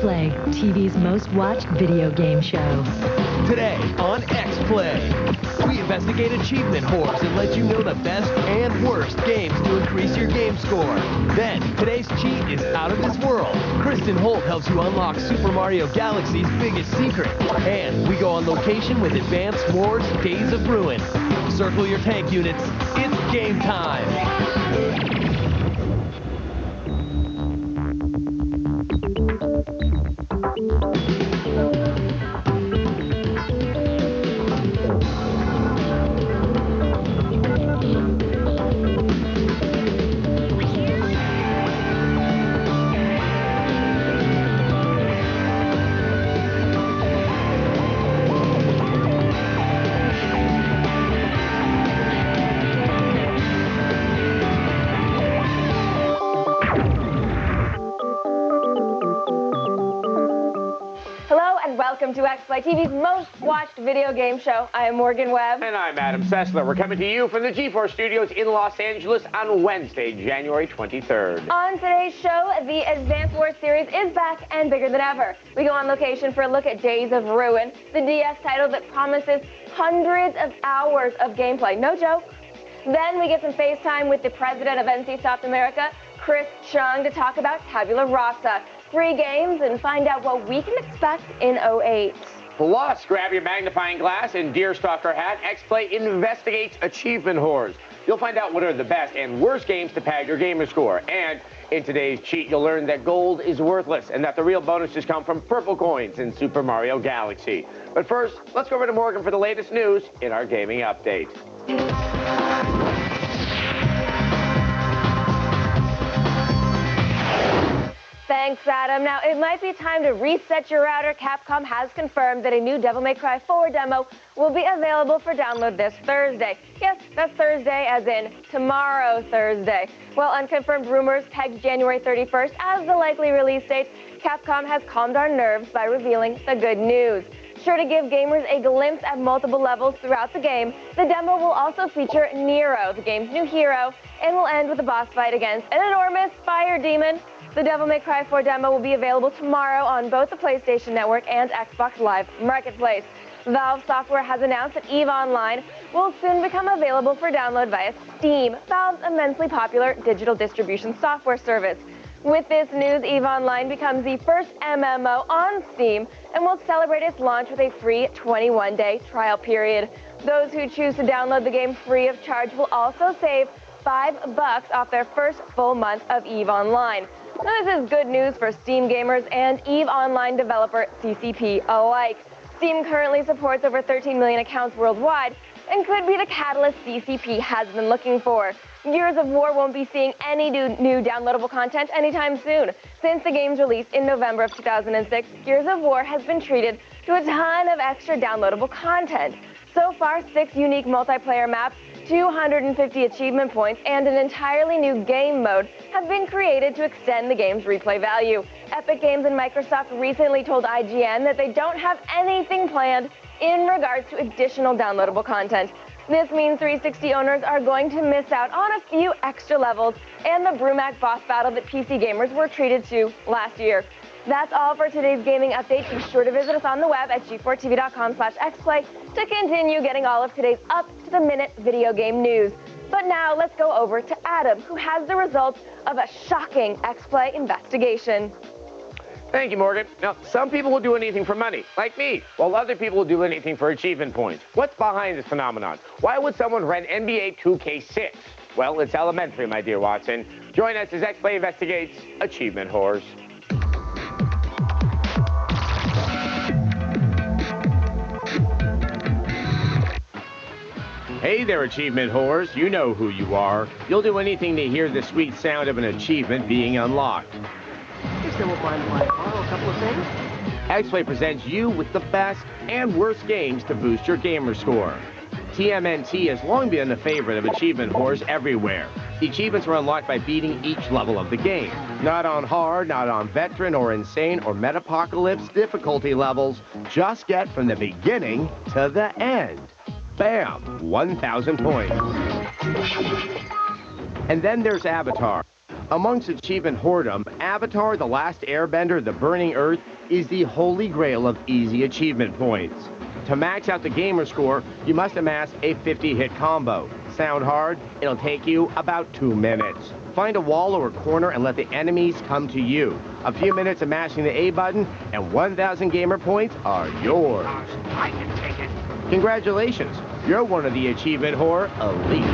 X-Play, TV's most watched video game show. Today on X-Play, we investigate achievement whores and let you know the best and worst games to increase your game score. Then, today's cheat is out of this world. Kristen Holt helps you unlock Super Mario Galaxy's biggest secret. And we go on location with Advanced Wars Days of Ruin. Circle your tank units. It's game time. Welcome to X-Play, TV's most watched video game show. I am Morgan Webb. And I'm Adam Sessler. We're coming to you from the G4 studios in Los Angeles on Wednesday, January 23rd. On today's show, the Advanced Wars series is back and bigger than ever. We go on location for a look at Days of Ruin, the DS title that promises hundreds of hours of gameplay. No joke. Then we get some FaceTime with the president of NC South America, Chris Chung, to talk about Tabula Rasa. Free games and find out what we can expect in 08. Plus, grab your magnifying glass and deerstalker hat. X-Play investigates achievement whores. You'll find out what are the best and worst games to pad your gamer score. And in today's cheat, you'll learn that gold is worthless and that the real bonuses come from purple coins in Super Mario Galaxy. But first, let's go over to Morgan for the latest news in our gaming update. Thanks, Adam. Now, it might be time to reset your router. Capcom has confirmed that a new Devil May Cry 4 demo will be available for download this Thursday. Yes, that's Thursday, as in tomorrow, Thursday. While unconfirmed rumors pegged January 31st as the likely release date, Capcom has calmed our nerves by revealing the good news. Sure to give gamers a glimpse at multiple levels throughout the game, the demo will also feature Nero, the game's new hero, and will end with a boss fight against an enormous fire demon. The Devil May Cry 4 demo will be available tomorrow on both the PlayStation Network and Xbox Live Marketplace. Valve Software has announced that EVE Online will soon become available for download via Steam, Valve's immensely popular digital distribution software service. With this news, EVE Online becomes the first MMO on Steam and will celebrate its launch with a free 21-day trial period. Those who choose to download the game free of charge will also save $5 off their first full month of EVE Online. Now, this is good news for Steam gamers and EVE Online developer CCP alike. Steam currently supports over 13 million accounts worldwide and could be the catalyst CCP has been looking for. Gears of War won't be seeing any new downloadable content anytime soon. Since the game's release in November of 2006, Gears of War has been treated to a ton of extra downloadable content. So far, 6 unique multiplayer maps, 250 achievement points, and an entirely new game mode have been created to extend the game's replay value. Epic Games and Microsoft recently told IGN that they don't have anything planned in regards to additional downloadable content. This means 360 owners are going to miss out on a few extra levels and the Brumac boss battle that PC gamers were treated to last year. That's all for today's gaming update. Be sure to visit us on the web at g4tv.com/xplay to continue getting all of today's up-to-the-minute video game news. But now let's go over to Adam, who has the results of a shocking X-Play investigation. Thank you, Morgan. Now, some people will do anything for money, like me, while other people will do anything for achievement points. What's behind this phenomenon? Why would someone rent NBA 2K6? Well, it's elementary, my dear Watson. Join us as X-Play investigates achievement whores. Hey there, achievement whores. You know who you are. You'll do anything to hear the sweet sound of an achievement being unlocked. If someone wanted to borrow a couple of things. X-Play presents you with the best and worst games to boost your gamer score. TMNT has long been a favorite of achievement whores everywhere. The achievements are unlocked by beating each level of the game. Not on hard, not on veteran or insane or metapocalypse difficulty levels. Just get from the beginning to the end. Bam! 1,000 points. And then there's Avatar. Amongst achievement whoredom, Avatar: The Last Airbender, The Burning Earth is the holy grail of easy achievement points. To max out the gamer score, you must amass a 50-hit combo. Sound hard? It'll take you about 2 minutes. Find a wall or a corner and let the enemies come to you. A few minutes of mashing the A button and 1,000 gamer points are yours. I can take it. Congratulations, you're one of the achievement whore elite.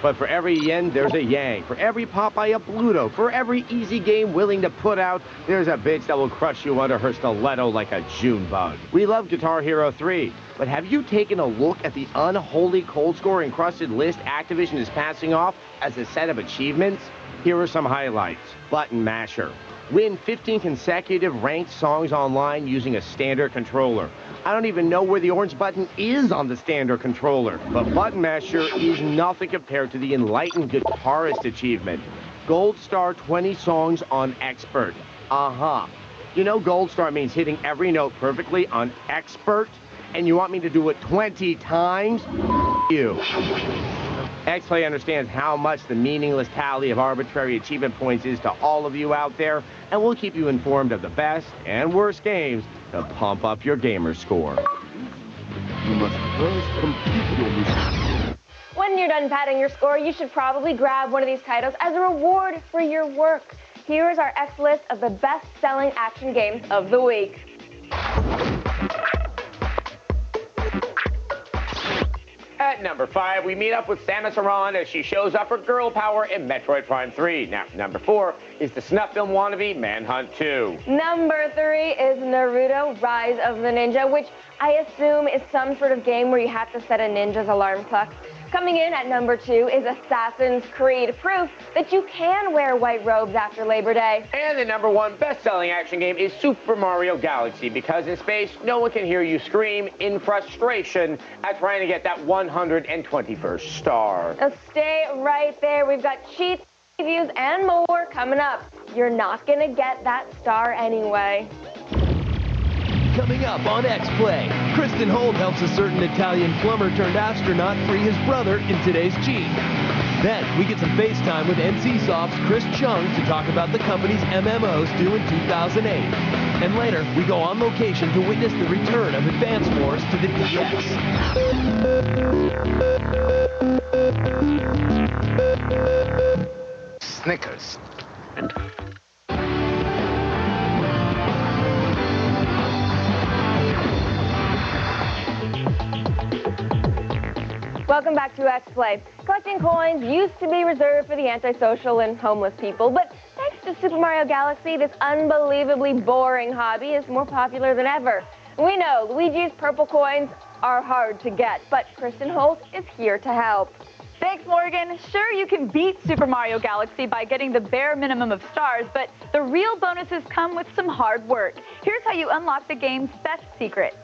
But for every yin, there's a yang. For every Popeye, a Bluto. For every easy game willing to put out, there's a bitch that will crush you under her stiletto like a June bug. We love Guitar Hero 3, but have you taken a look at the unholy cold score encrusted list Activision is passing off as a set of achievements? Here are some highlights. Button Masher. Win 15 consecutive ranked songs online using a standard controller. I don't even know where the orange button is on the standard controller, but Button Masher is nothing compared to the Enlightened Guitarist achievement. Gold Star 20 songs on Expert. You know Gold Star means hitting every note perfectly on Expert, and you want me to do it 20 times? You. XPlay understands how much the meaningless tally of arbitrary achievement points is to all of you out there, and we'll keep you informed of the best and worst games to pump up your gamer score. You must first complete your mission. When you're done padding your score, you should probably grab one of these titles as a reward for your work. Here is our X list of the best-selling action games of the week. At number 5, we meet up with Samus Aran as she shows up her girl power in Metroid Prime 3. Now, number 4 is the snuff film wannabe Manhunt 2. Number 3 is Naruto Rise of the Ninja, which I assume is some sort of game where you have to set a ninja's alarm clock. Coming in at number 2 is Assassin's Creed, proof that you can wear white robes after Labor Day. And the number 1 best-selling action game is Super Mario Galaxy, because in space, no one can hear you scream in frustration at trying to get that 121st star. Now stay right there. We've got cheats, reviews, and more coming up. You're not going to get that star anyway. Coming up on X-Play, Kristen Holt helps a certain Italian plumber turned astronaut free his brother in today's Cheat. Then we get some FaceTime with NCSoft's Chris Chung to talk about the company's MMOs due in 2008. And later, we go on location to witness the return of Advance Wars to the DS. Snickers. And Welcome back to X-Play. Collecting coins used to be reserved for the antisocial and homeless people, but thanks to Super Mario Galaxy, this unbelievably boring hobby is more popular than ever. We know Luigi's purple coins are hard to get, but Kristen Holt is here to help. Thanks, Morgan. Sure, you can beat Super Mario Galaxy by getting the bare minimum of stars, but the real bonuses come with some hard work. Here's how you unlock the game's best secret.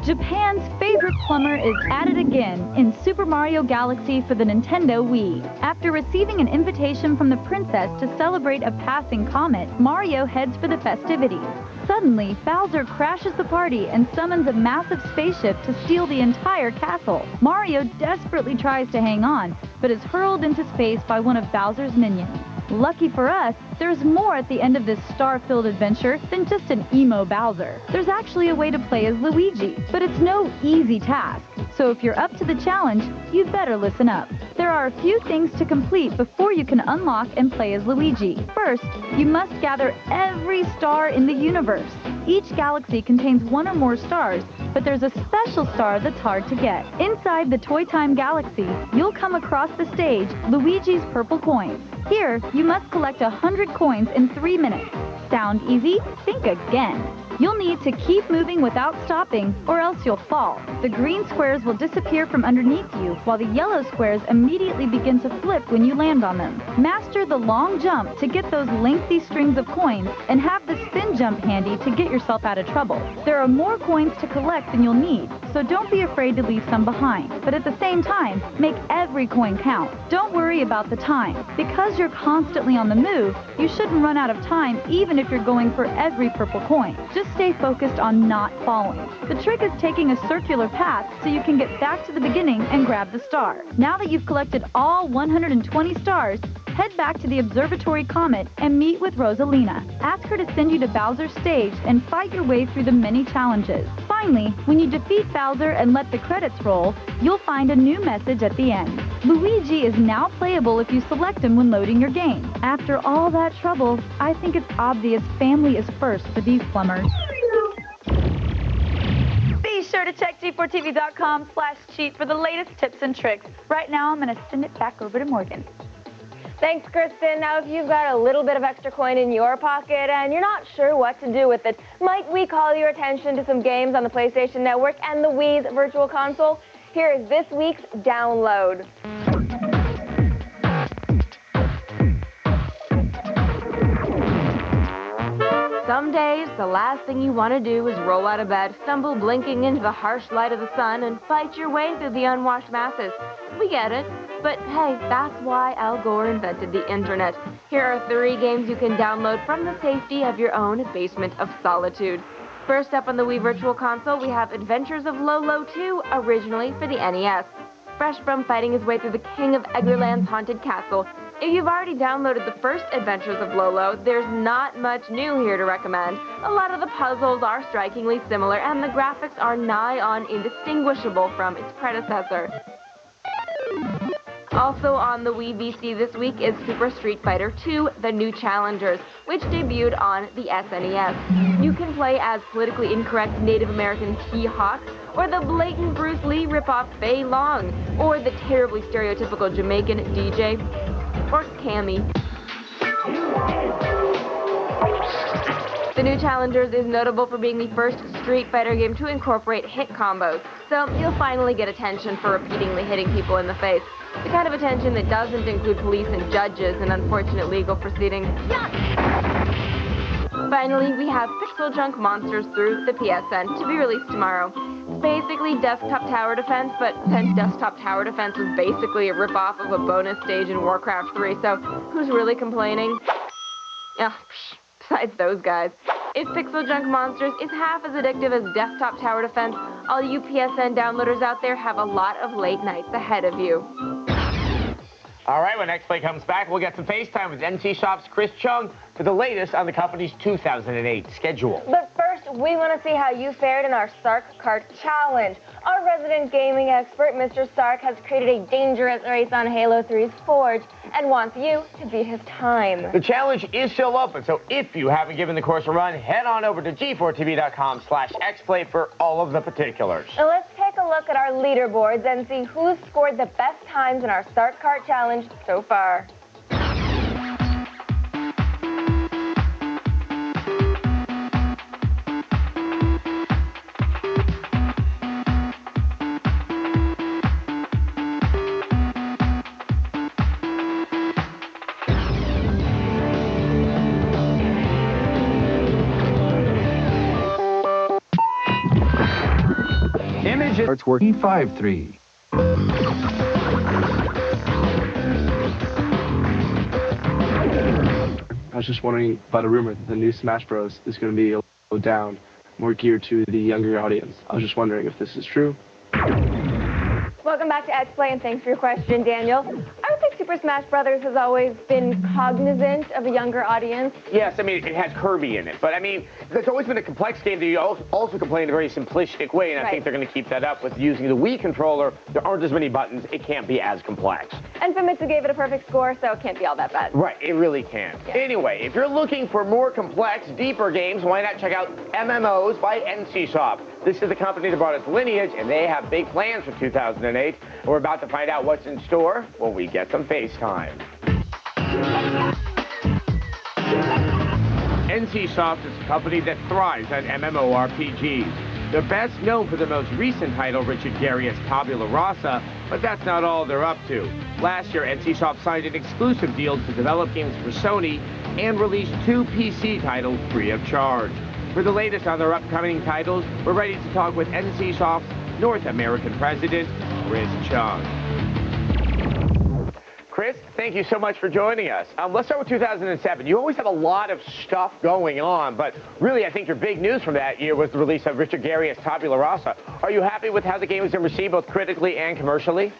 Japan's favorite plumber is at it again in Super Mario Galaxy for the Nintendo Wii. After receiving an invitation from the princess to celebrate a passing comet, Mario heads for the festivities. Suddenly, Bowser crashes the party and summons a massive spaceship to steal the entire castle. Mario desperately tries to hang on, but is hurled into space by one of Bowser's minions. Lucky for us, there's more at the end of this star-filled adventure than just an emo Bowser. There's actually a way to play as Luigi, but it's no easy task. So if you're up to the challenge, you'd better listen up. There are a few things to complete before you can unlock and play as Luigi. First, you must gather every star in the universe. Each galaxy contains one or more stars, but there's a special star that's hard to get. Inside the Toy Time Galaxy, you'll come across the stage Luigi's Purple Coins. Here, you must collect 100 coins in 3 minutes. Sound easy? Think again. You'll need to keep moving without stopping, or else you'll fall. The green squares will disappear from underneath you, while the yellow squares immediately begin to flip when you land on them. Master the long jump to get those lengthy strings of coins, and have the spin jump handy to get yourself out of trouble. There are more coins to collect than you'll need, so don't be afraid to leave some behind. But at the same time, make every coin count. Don't worry about the time. Because you're constantly on the move, you shouldn't run out of time even if you're going for every purple coin. Just just stay focused on not falling. The trick is taking a circular path so you can get back to the beginning and grab the star. Now that you've collected all 120 stars, head back to the observatory comet and meet with Rosalina. Ask her to send you to Bowser's stage and fight your way through the many challenges. Finally, when you defeat Bowser and let the credits roll, you'll find a new message at the end. Luigi is now playable if you select him when loading your game. After all that trouble, I think it's obvious family is first for these plumbers. Be sure to check G4TV.com/cheat for the latest tips and tricks. Right now, I'm going to send it back over to Morgan. Thanks, Kristen. Now, if you've got a little bit of extra coin in your pocket and you're not sure what to do with it, might we call your attention to some games on the PlayStation Network and the Wii's Virtual Console? Here is this week's download. Some days, the last thing you want to do is roll out of bed, stumble blinking into the harsh light of the sun, and fight your way through the unwashed masses. We get it. But hey, that's why Al Gore invented the internet. Here are 3 games you can download from the safety of your own basement of solitude. First up on the Wii Virtual Console, we have Adventures of Lolo 2, originally for the NES. Fresh from fighting his way through the King of Egglerland's haunted castle, if you've already downloaded the first Adventures of Lolo, there's not much new here to recommend. A lot of the puzzles are strikingly similar, and the graphics are nigh on indistinguishable from its predecessor. Also on the Wii VC this week is Super Street Fighter 2, The New Challengers, which debuted on the SNES. You can play as politically incorrect Native American T-Hawk, or the blatant Bruce Lee ripoff Fei Long, or the terribly stereotypical Jamaican DJ, or Cammy. The New Challengers is notable for being the first Street Fighter game to incorporate hit combos, so you'll finally get attention for repeatedly hitting people in the face. The kind of attention that doesn't include police and judges in unfortunate legal proceedings. Yuck! Finally, we have Pixel Junk Monsters through the PSN to be released tomorrow. It's basically Desktop Tower Defense, but since Desktop Tower Defense was basically a ripoff of a bonus stage in Warcraft 3, so who's really complaining? Besides those guys. If Pixel Junk Monsters is half as addictive as Desktop Tower Defense, all you PSN downloaders out there have a lot of late nights ahead of you. All right, when XPlay comes back, we'll get some FaceTime with NC Shop's Chris Chung for the latest on the company's 2008 schedule. But first, we want to see how you fared in our Sark Kart Challenge. Our resident gaming expert, Mr. Sark, has created a dangerous race on Halo 3's Forge and wants you to beat his time. The challenge is still open, so if you haven't given the course a run, head on over to G4TV.com/XPlay for all of the particulars. Now let's take a look at our leaderboards and see who's scored the best times in our Sark Kart Challenge so far. Starts working 5-3. I was just wondering about a rumor that the new Smash Bros. Is going to be a little down, more geared to the younger audience. I was just wondering if this is true. Welcome back to XPlay, and thanks for your question, Daniel. I would think Super Smash Brothers has always been cognizant of a younger audience. Yes, I mean, it has Kirby in it, but I mean, it's always been a complex game that you also can play in a very simplistic way, and I think they're going to keep that up with using the Wii controller. There aren't as many buttons. It can't be as complex. And Famitsu gave it a perfect score, so it can't be all that bad. Right, it really can't. Yeah. Anyway, if you're looking for more complex, deeper games, why not check out MMOs by NC Shop? This is the company that brought us Lineage, and they have big plans for 2008. We're about to find out what's in store when we get some FaceTime. NC Soft is a company that thrives on MMORPGs. They're best known for the most recent title, Richard Garriott's Tabula Rasa, but that's not all they're up to. Last year, NC Soft signed an exclusive deal to develop games for Sony and released 2 PC titles free of charge. For the latest on their upcoming titles, we're ready to talk with NC Soft's North American president, Chris Chung. Chris, thank you so much for joining us. Let's start with 2007. You always have a lot of stuff going on, but really I think your big news from that year was the release of Richard Garriott's Tabula Rasa. Are you happy with how the game has been received both critically and commercially?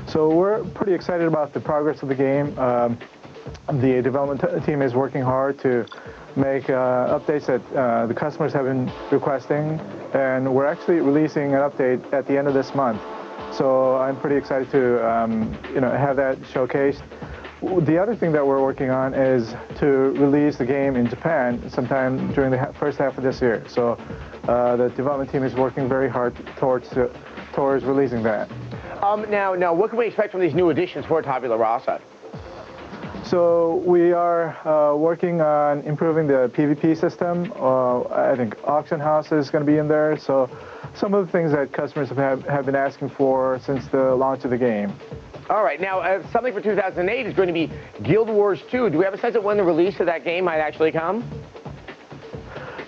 So we're pretty excited about the progress of the game. The development team is working hard to make updates that the customers have been requesting, and we're actually releasing an update at the end of this month. So I'm pretty excited to have that showcased. The other thing that we're working on is to release the game in Japan sometime during the first half of this year. So the development team is working very hard towards releasing that. Now, what can we expect from these new additions for Tabula Rasa? So we are working on improving the PvP system. I think auction house is going to be in there. So some of the things that customers have been asking for since the launch of the game. All right, now something for 2008 is going to be Guild Wars 2. Do we have a sense of when the release of that game might actually come?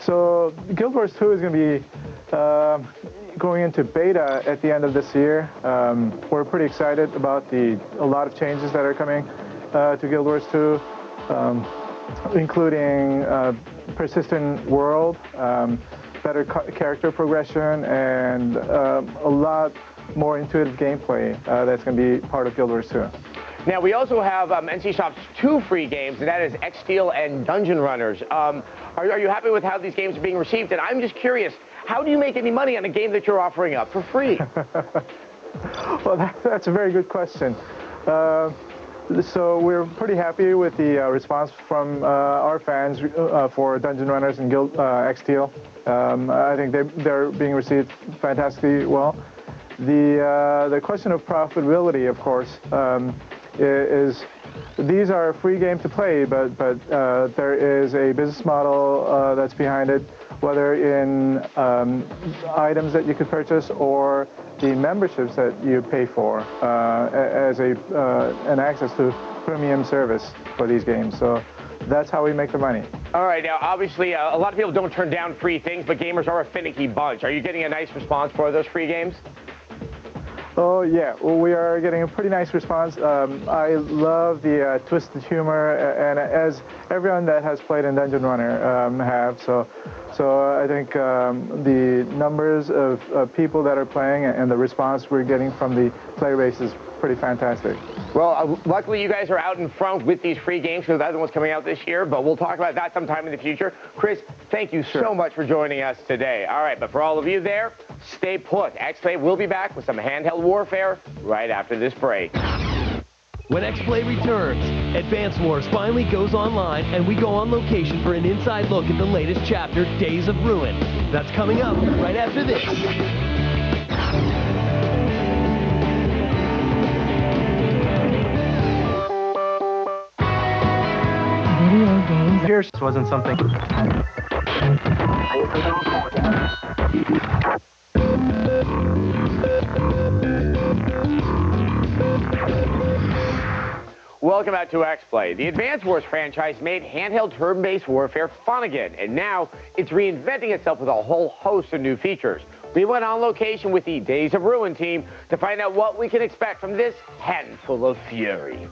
So Guild Wars 2 is going to be going into beta at the end of this year. We're pretty excited about a lot of changes that are coming to Guild Wars 2, including persistent world, better character progression, and a lot more intuitive gameplay that's going to be part of Guild Wars 2. Now, we also have NCSoft's 2 free games, and that is X-Steel and Dungeon Runners. Are you happy with how these games are being received? And I'm just curious, how do you make any money on a game that you're offering up for free? Well, that's a very good question. So we're pretty happy with the response from our fans for Dungeon Runners and X-Steel. I think they're being received fantastically well. The question of profitability, of course, is these are free games to play, but there is a business model that's behind it, whether in items that you could purchase or the memberships that you pay for as an access to premium service for these games. So that's how we make the money. All right, now obviously a lot of people don't turn down free things, but gamers are a finicky bunch. Are you getting a nice response for those free games? Oh yeah, well, we are getting a pretty nice response. I love the twisted humor, and as everyone that has played in Dungeon Runner have. So I think the numbers of people that are playing and the response we're getting from the player base is pretty fantastic. Well, luckily you guys are out in front with these free games because that's what's coming out this year, but we'll talk about that sometime in the future. Chris, thank you so much for joining us today. All right, but for all of you there, stay put. X-Play will be back with some handheld warfare right after this break. When X-Play returns, Advance Wars finally goes online, and we go on location for an inside look at the latest chapter, Days of Ruin. That's coming up right after this. Video games. Pierce wasn't something. Welcome back to X-Play. The Advance Wars franchise made handheld turn-based warfare fun again, and now it's reinventing itself with a whole host of new features. We went on location with the Days of Ruin team to find out what we can expect from this handful of fury.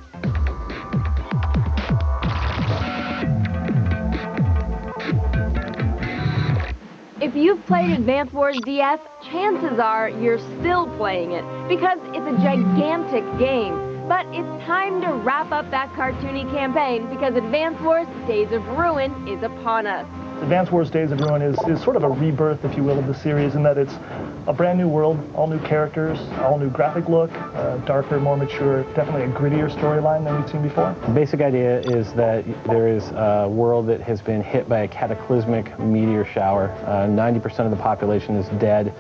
If you've played Advance Wars DS, chances are you're still playing it because it's a gigantic game. But it's time to wrap up that cartoony campaign because Advance Wars Days of Ruin is upon us. Advance Wars Days of Ruin is sort of a rebirth, if you will, of the series in that it's a brand new world, all new characters, all new graphic look, darker, more mature, definitely a grittier storyline than we've seen before. The basic idea is that there is a world that has been hit by a cataclysmic meteor shower. 90% of the population is dead.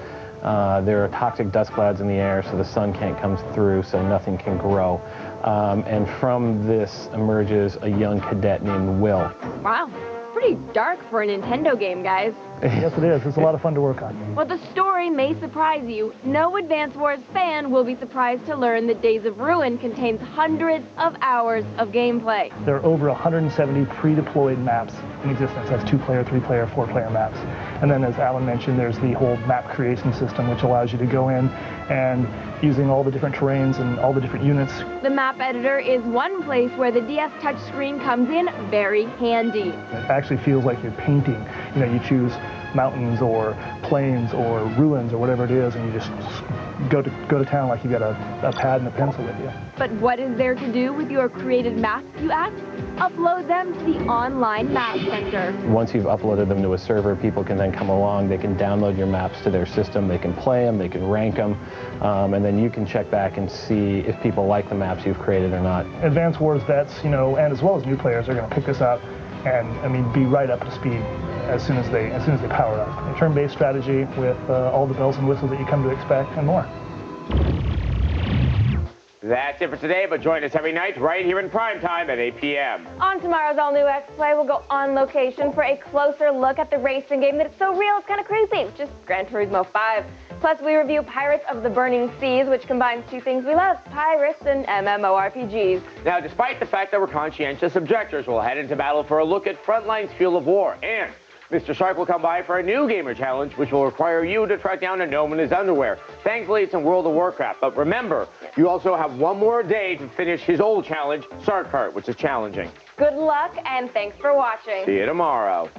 There are toxic dust clouds in the air, so the sun can't come through, so nothing can grow. And from this emerges a young cadet named Will. Wow, pretty dark for a Nintendo game, guys. Yes, it is. It's a lot of fun to work on. While the story may surprise you, no Advance Wars fan will be surprised to learn that Days of Ruin contains hundreds of hours of gameplay. There are over 170 pre-deployed maps in existence. That's 2-player, 3-player, 4-player maps. And then, as Alan mentioned, there's the whole map creation system, which allows you to go in and using all the different terrains and all the different units. The map editor is one place where the DS touchscreen comes in very handy. It actually feels like you're painting. You know, you choose mountains or plains or ruins or whatever it is, and you just go to town like you've got a pad and a pencil with you. But what is there to do with your created maps, you ask? Upload them to the online map center. Once you've uploaded them to a server, people can then come along, they can download your maps to their system, they can play them, they can rank them, and then you can check back and see if people like the maps you've created or not. Advance Wars vets, you know, and as well as new players are going to pick this up and, I mean, be right up to speed as soon as they power it up. A turn-based strategy with all the bells and whistles that you come to expect and more. That's it for today, but join us every night right here in prime time at 8 p.m. On tomorrow's all-new X-Play, we'll go on location for a closer look at the racing game that it's so real it's kind of creepy, which is Gran Turismo 5. Plus, we review Pirates of the Burning Seas, which combines two things we love, pirates and MMORPGs. Now, despite the fact that we're conscientious objectors, we'll head into battle for a look at Frontline's Field of War, and Mr. Shark will come by for a new gamer challenge, which will require you to track down a gnome in his underwear. Thankfully, it's in World of Warcraft. But remember, you also have one more day to finish his old challenge, Sark Cart, which is challenging. Good luck, and thanks for watching. See you tomorrow.